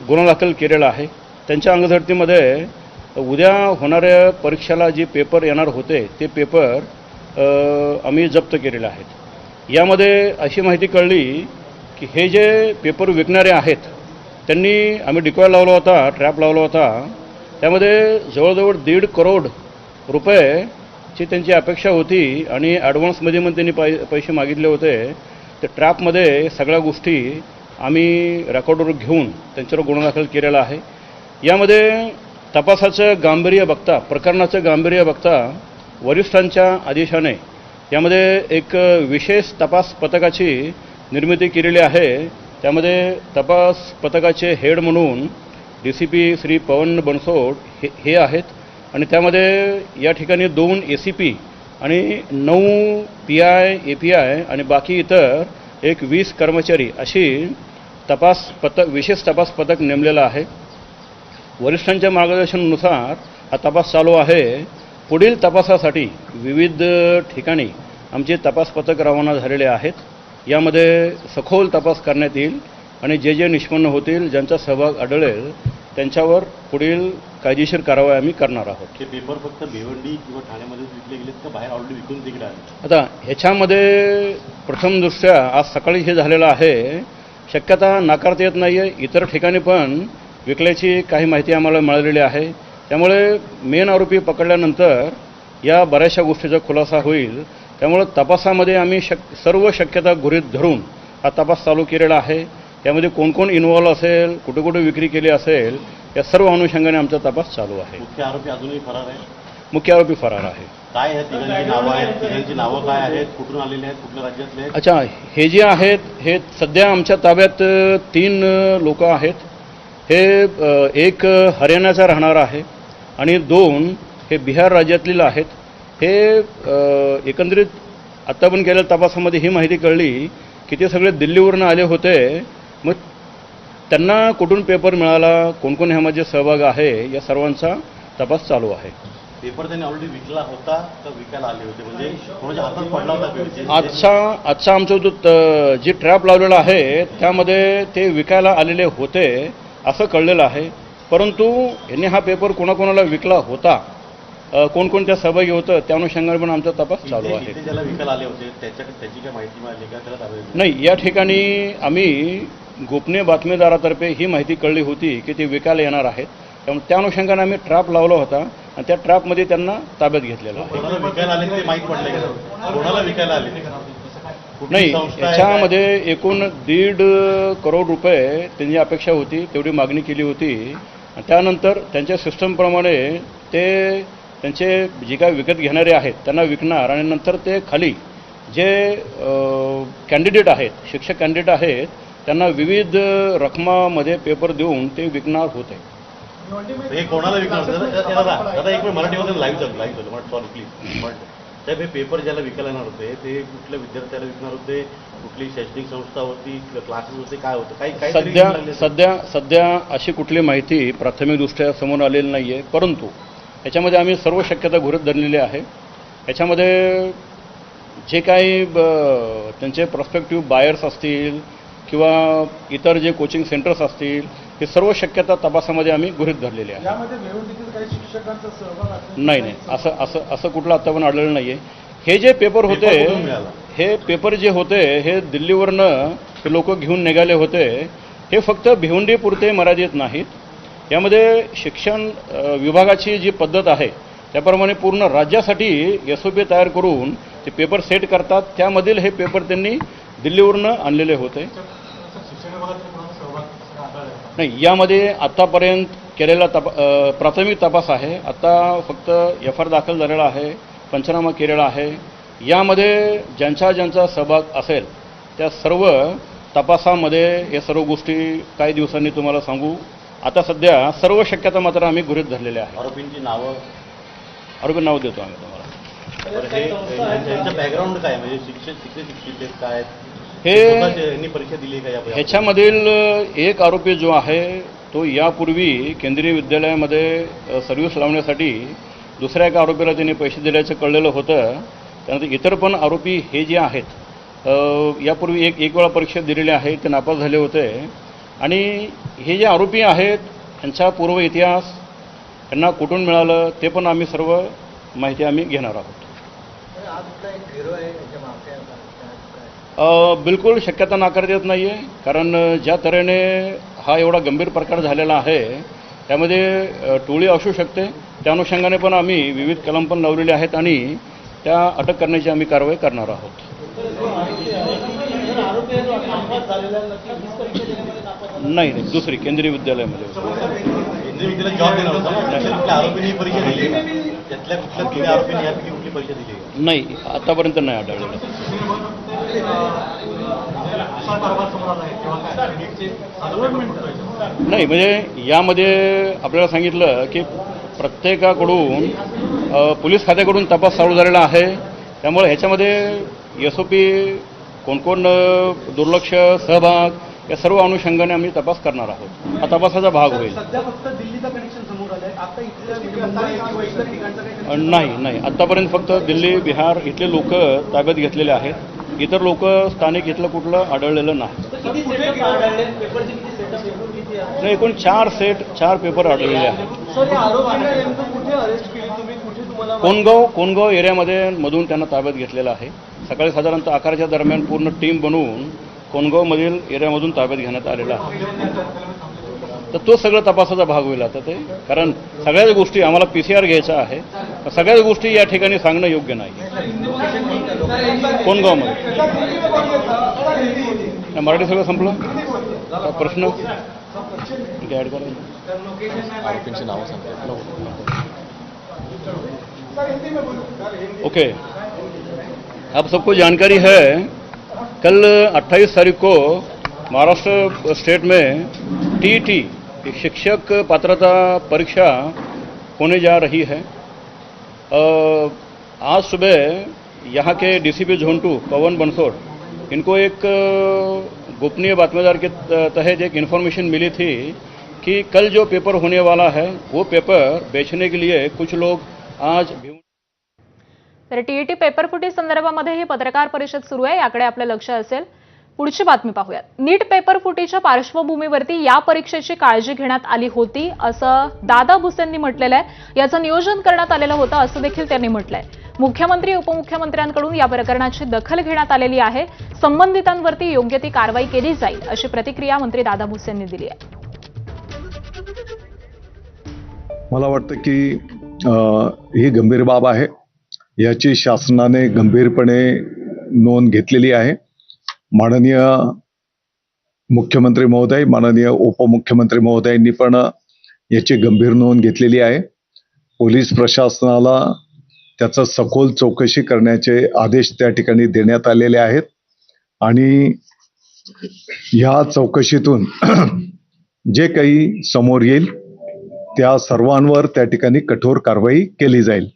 गुन्हा दाखल केलेला आहे। त्यांच्या अंगझडतीमध्ये उद्या होणाऱ्या परीक्षेला जे पेपर येणार होते ते पेपर आम्ही जप्त केलेले आहेत। यामध्ये अशी माहिती कळली की हे जे पेपर विकणारे आहेत त्यांनी आम्ही डिकॉय लावला होता, ट्रॅप लावला होता, त्यामध्ये जवळजवळ 1.5 करोड रुपयेची त्यांची अपेक्षा होती आणि ॲडव्हान्समध्ये पण त्यांनी पैसे मागितले होते। त्या ट्रॅपमध्ये सगळ्या गोष्टी आम्ही रेकॉर्डवर घेऊन त्यांच्यावर गुन्हा दाखल केलेला आहे। यामध्ये तपासाचं गांभीर्य बघता, प्रकरणाचं गांभीर्य बघता वरिष्ठांच्या आदेशाने यामध्ये एक विशेष तपास पथकाची निर्मिती केलेली आहे। त्यामध्ये तपास पथकाचे हेड म्हणून DCP श्री पवन बनसोड हे आहेत आणि त्यामध्ये या ठिकाणी 2 ACP आणि 9 PI API आणि बाकी इतर एक 20 कर्मचारी अशी विशेष तपास पथक नेमलेलं आहे। वरिष्ठांच्या मार्गदर्शनानुसार हा तपास चालू आहे। पुढील तपासासाठी विविध ठिकाणी आमचे तपास पथक रवाना झालेले आहेत। यामध्ये सखोल तपास करण्यात येईल आणि जे निष्पन्न होतील, ज्यांचा सहभाग आढळेल त्यांच्यावर पुढील कायदेशीर कारवाई आम्ही करणार आहोत। ते पेपर फक्त भिवंडी किंवा ठाण्यामध्येच विकले गेलेत का बाहेर ऑलरेडी विकून तिकडे आले? आता ह्याच्यामध्ये प्रथमदृष्ट्या आज सकाळी हे झालेलं आहे, शक्यता नाकारता येत नाही आहे। इतर ठिकाणी पण विकल्याची काही माहिती आम्हाला मिळालेली आहे। त्यामुळे मेन आरोपी पकडल्यानंतर या बऱ्याचशा गोष्टीचा खुलासा होईल। त्यामुळे तपासामध्ये आम्ही सर्व शक्यता गृहीत धरून हा तपास चालू केलेला आहे। त्यामध्ये कोण कोण इन्व्हॉल्व असेल, कुठे कुठे विक्री केली असेल, या सर्व अनुषंगाने आमचा तपास चालू आहे। मुख्य आरोपी अजूनही फरार आहे? मुख्य आरोपी फरार आहे। काय आहे तिघांची नावं आहेत? तिघांची नावं काय आहेत? कुठून आलेले आहेत? कुठल्या राज्यातले आहेत? अच्छा, हे जे आहेत हे सध्या आमच्या ताब्यात 3 लोक आहेत। हे एक हरियाणाचा राहणार आहे आणि 2 हे बिहार राज्यातले आहेत। हे एकंदरीत आत्ता पण केलेल्या तपासामध्ये ही माहिती कळली की ते सगळे दिल्लीवरून आले होते। मग त्यांना कुठून पेपर मिळाला, कोण कोण ह्यामध्ये सहभाग आहे, या सर्वांचा तपास चालू आहे। पेपर त्यांनी ऑलरेडी विकला होता का विकायला आले होते? म्हणजे कोणाच्या हातात पडला होता? आजचा आमचा जो जी ट्रॅप लावलेला आहे त्यामध्ये ते विकायला आलेले होते असं कळलेलं आहे। परंतु यांनी हा पेपर कोणाकोणाला विकला होता, कोणकोणत्या सहभागी होतं, त्या अनुषंगाने पण आमचा तपास चालू आहे। ज्याला विकायला आले होते त्याची काय माहिती मिळाली का? त्याला नाही, या ठिकाणी आम्ही गोपनीय बातमीदारातर्फे ही माहिती कळली होती की ते विकायला येणार आहेत। त्यामुळे त्या अनुषंगाने आम्ही ट्रॅप लावला होता आणि त्या ट्रॅपमध्ये त्यांना ताब्यात घेतलेलं आहे। कोणाला विकायला आले ते माहीत पडले का? कोणाला विकायला आले? नाही, याच्यामध्ये एकूण 1.5 करोड रुपये त्यांची अपेक्षा होती, तेवढी मागणी केली होती। त्यानंतर त्यांच्या सिस्टमप्रमाणे ते त्यांचे जे काय विकत घेणारे आहेत त्यांना विकणार आणि नंतर ते खाली जे कॅन्डिडेट आहेत, शिक्षक कॅन्डिडेट आहेत, त्यांना विविध रकमामध्ये पेपर देऊन ते विकणार होते। हे कोणाला विकणार? दादा एक वेळ मराठीमध्ये लाईव्ह झालं सॉरी प्लीज। साहेब, हे पेपर ज्याला विकायला येणार होते ते कुठल्या विद्यार्थ्याला विकणार होते? कुठली शैक्षणिक संस्था होती, क्लासेस होते, काय होतं? काही सध्या अशी कुठली माहिती प्राथमिकदृष्ट्या समोर आलेली नाही आहे। परंतु याच्यामध्ये आम्ही सर्व शक्यता गृहीत धरलेली आहे। याच्यामध्ये जे काही त्यांचे प्रॉस्पेक्टिव्ह बायर्स असतील किंवा इतर जे कोचिंग सेंटर्स असतील, हे सर्व शक्यता तपासामध्ये आम्ही गृहीत धरलेली आहे। यामध्ये भिवंडीतील काही शिक्षकांचा सहभाग असेल? नाही, असं कुठलं आता पण आढळलं नाही आहे। हे जे पेपर होते, हे पेपर जे होते हे दिल्लीवरनं ते लोक घेऊन निघाले होते। हे फक्त भिवंडीपुरते मर्यादित नाहीत। यामध्ये शिक्षण विभागाची जी पद्धत आहे त्याप्रमाणे पूर्ण राज्यासाठी SOP तयार करून ते पेपर सेट करतात। त्यामधील हे पेपर त्यांनी दिल्लीवरनं आणलेले होते। नाही, यामध्ये आत्तापर्यंत केलेला प्राथमिक तपास आहे। आता फक्त FIR दाखल झालेला आहे, पंचनामा केलेला आहे। यामध्ये ज्यांचा सहभाग असेल त्या सर्व तपासामध्ये या सर्व गोष्टी काही दिवसांनी तुम्हाला सांगू। आता सध्या सर्व शक्यता मात्र आम्ही गृहीत धरलेल्या आहे। आरोपींची नावं देतो आम्ही तुम्हाला। बॅकग्राऊंड काय, म्हणजे शिक्षित काय, हे परीक्षा दिली का? ह्याच्यामधील एक आरोपी जो आहे तो यापूर्वी केंद्रीय विद्यालयामध्ये सर्व्हिस लावण्यासाठी दुसऱ्या एका आरोपीला त्यांनी पैसे दिल्याचं कळलेलं होतं। त्यानंतर इतर पण आरोपी हे जे आहेत यापूर्वी एक वेळा परीक्षा दिलेली आहे, ते नापास झाले होते आणि हे जे आरोपी आहेत यांचा पूर्व इतिहास, यांना कुठून मिळालं ते पण आम्ही सर्व माहिती आम्ही घेणार आहोत. बिलकुल शक्यता नाकारता येत नाही आहे, कारण ज्या तऱ्हेने हा एवढा गंभीर प्रकार झालेला आहे त्यामध्ये टोळी असू शकते. त्या अनुषंगाने पण आम्ही विविध कलम पण लावलेले आहेत आणि त्या अटक करण्याची आम्ही कारवाई करणार आहोत. नाही नाही, दुसरी केंद्रीय विद्यालयामध्ये. केंद्रीय विद्यालयात जॉब देणार होता ना, त्यातल्या कुठल्या आरोपींनी ही परीक्षा दिली आहे का? त्यातल्या कुठल्या तिन्ही आरोपींनी यापैकी कुठली परीक्षा दिली आहे का? नाही, आतापर्यंत नाही आढळलेलं. नाही, म्हणजे यामध्ये आपल्याला सांगितलं की प्रत्येकाकडून पोलीस खात्याकडून तपास चालू झालेला आहे. त्यामुळे ह्याच्यामध्ये SOP, कोण कोण दुर्लक्ष, सहभाग या सर्व अनुषंगाने आम्ही तपास करणार आहोत. हा तपासाचा भाग होईल. सध्या फक्त दिल्लीचं कनेक्शन समोर आलंय. आता इथल्या मुंबई किंवा इतर ठिकाणचं काही नाही नाही, आत्तापर्यंत फक्त दिल्ली, बिहार इथले लोक ताब्यात घेतलेले आहेत. इतर लोक स्थानिक इथलं कुठलं आढळलेलं नाही. नाही, एकूण 4 पेपर आढळलेले आहेत. सर, या आरोपींना नेमकं कुठे अरेस्ट केली तुम्ही? कुठे तुम्हाला कोनगाव एरियामध्ये मधून त्यांना ताब्यात घेतलेलं आहे. सकाळी साधारणतः 11च्या दरम्यान पूर्ण टीम बनवून कोनगावमधील एरियामधून ताब्यात घेण्यात आलेला आहे. तर तो सगळं तपासाचा भाग होईल आता ते, कारण सगळ्याच गोष्टी आम्हाला PCR घ्यायचा आहे. सगळ्याच गोष्टी या ठिकाणी सांगणं योग्य नाही. कोनगावमध्ये मराठी सगळं संपलं. काय प्रश्न ॲड करा. आरोपींची नावं सांगतात. ओके, आप सबको जानकारी है, कल 28 तारीख को महाराष्ट्र स्टेट में TET शिक्षक पात्रता परीक्षा होने जा रही है. आज सुबह यहाँ के DCP Zone 2 पवन बंसोड़, इनको एक गोपनीय बातमीदार के तहत एक इन्फॉर्मेशन मिली थी कि कल जो पेपर होने वाला है वो पेपर बेचने के लिए कुछ लोग आज तर TET पेपरफुटी संदर्भामध्ये ही पत्रकार परिषद सुरू आहे, याकडे आपलं लक्ष असेल. पुढची बातमी पाहूयात. नीट पेपरफुटीच्या पार्श्वभूमीवरती या परीक्षेची काळजी घेण्यात आली होती असं दादा भुसेंनी म्हटलेलं आहे. याचं नियोजन करण्यात आलेलं होतं असं देखील त्यांनी म्हटलंय. मुख्यमंत्री, उपमुख्यमंत्र्यांकडून या प्रकरणाची दखल घेण्यात आलेली आहे. संबंधितांवरती योग्य ती कारवाई केली जाईल अशी प्रतिक्रिया मंत्री दादा भुसेंनी दिली आहे. मला वाटतं की ही गंभीर बाब आहे. याची शासनाने गंभीरपणे नोंद घेतलेली आहे. माननीय मुख्यमंत्री महोदय, माननीय उपमुख्यमंत्री महोदयांनी पण याची गंभीर नोंद घेतलेली आहे. पोलीस प्रशासनाला त्याचं सखोल चौकशी करण्याचे आदेश त्या ठिकाणी देण्यात आलेले आहेत आणि ह्या चौकशीतून जे काही समोर येईल त्या सर्वांवर त्या ठिकाणी कठोर कारवाई केली जाईल.